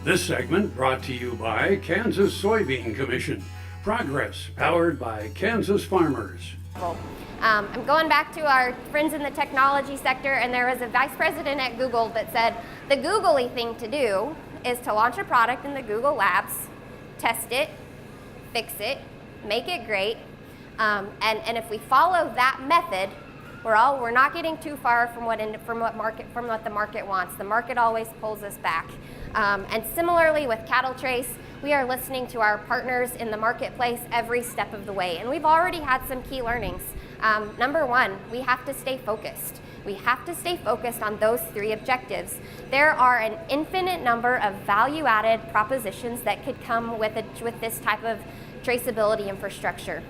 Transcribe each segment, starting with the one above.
This segment brought to you by Kansas Soybean Commission. Progress powered by Kansas farmers. I'm going back to our friends in the technology sector, and there was a vice president at Google that said the Googly thing to do is to launch a product in the Google Labs, test it, fix it, make it great, and if we follow that method, we're not getting too far from what the market wants. The market always pulls us back. And similarly with cattle trace, we are listening to our partners in the marketplace every step of the way, and we've already had some key learnings. Number one, we have to stay focused. We have to stay focused on those three objectives. There are an infinite number of value-added propositions that could come with this type of traceability infrastructure.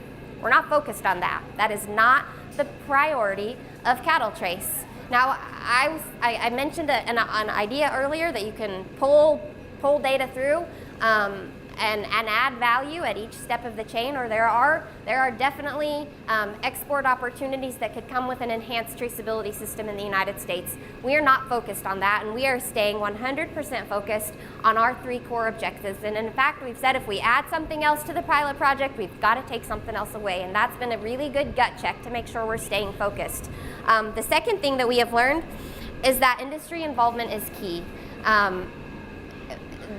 We're not focused on that. That is not the priority of cattle trace. Now, I mentioned an idea earlier that you can pull data through and add value at each step of the chain, or there are definitely export opportunities that could come with an enhanced traceability system in the United States. We are not focused on that, and we are staying 100% focused on our three core objectives. And in fact, we've said if we add something else to the pilot project, we've got to take something else away, and that's been a really good gut check to make sure we're staying focused. The second thing that we have learned is that industry involvement is key.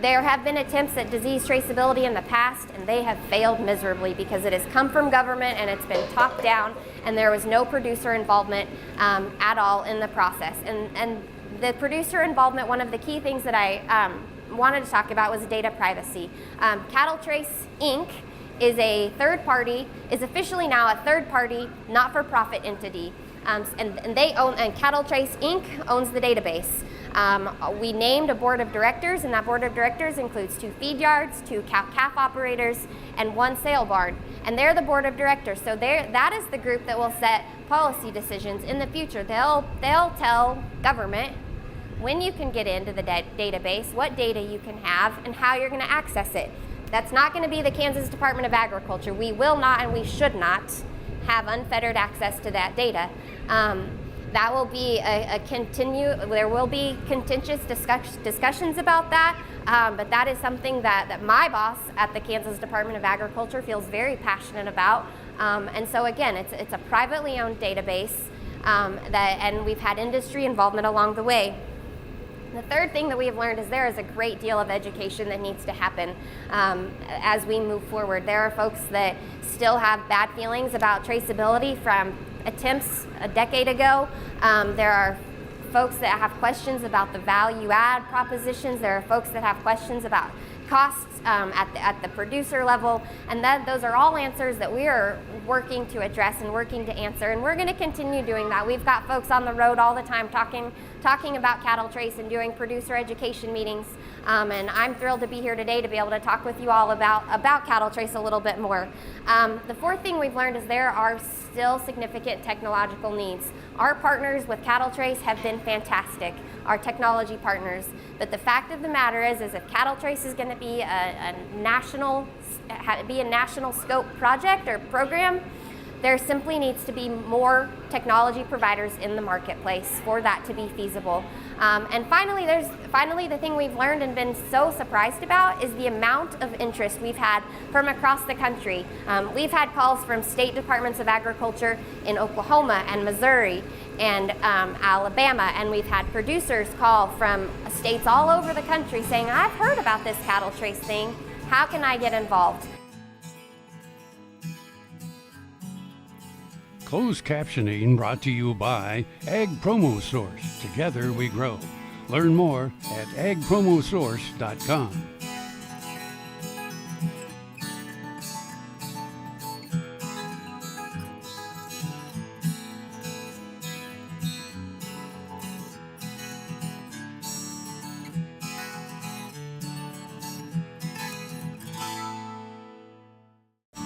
There have been attempts at disease traceability in the past, and they have failed miserably because it has come from government and it's been top down, and there was no producer involvement at all in the process. And the producer involvement, one of the key things that I wanted to talk about was data privacy. Cattle Trace Inc. is officially now a third-party, not-for-profit entity, and they own, and Cattle Trace Inc. owns the database. We named a board of directors, and that board of directors includes 2 feed yards, 2 cow-calf operators, and 1 sale barn. And they're the board of directors. So that is the group that will set policy decisions in the future. They'll tell government when you can get into the database, what data you can have, and how you're going to access it. That's not going to be the Kansas Department of Agriculture. We will not, and we should not, have unfettered access to that data. That will be there will be contentious discussions about that, but that is something that my boss at the Kansas Department of Agriculture feels very passionate about. And so again, it's a privately owned database, and we've had industry involvement along the way. The third thing that we have learned is there is a great deal of education that needs to happen as we move forward. There are folks that still have bad feelings about traceability from attempts a decade ago. There are folks that have questions about the value add propositions. There are folks that have questions about costs at the producer level, and those are all answers that we are working to address and working to answer, and we're going to continue doing that. We've got folks on the road all the time talking about cattle trace and doing producer education meetings, and I'm thrilled to be here today to be able to talk with you all about cattle trace a little bit more. The fourth thing we've learned is there are still significant technological needs. Our partners with cattle trace have been fantastic, our technology partners, but the fact of the matter is if cattle trace is going to be a national scope project or program, there simply needs to be more technology providers in the marketplace for that to be feasible. And finally, the thing we've learned and been so surprised about is the amount of interest we've had from across the country. We've had calls from state departments of agriculture in Oklahoma and Missouri and Alabama, and we've had producers call from states all over the country saying, I've heard about this cattle trace thing, how can I get involved? Closed captioning brought to you by Ag Promo Source. Together we grow. Learn more at agpromosource.com.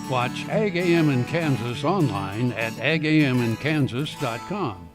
Watch Ag AM in Kansas online at agaminkansas.com.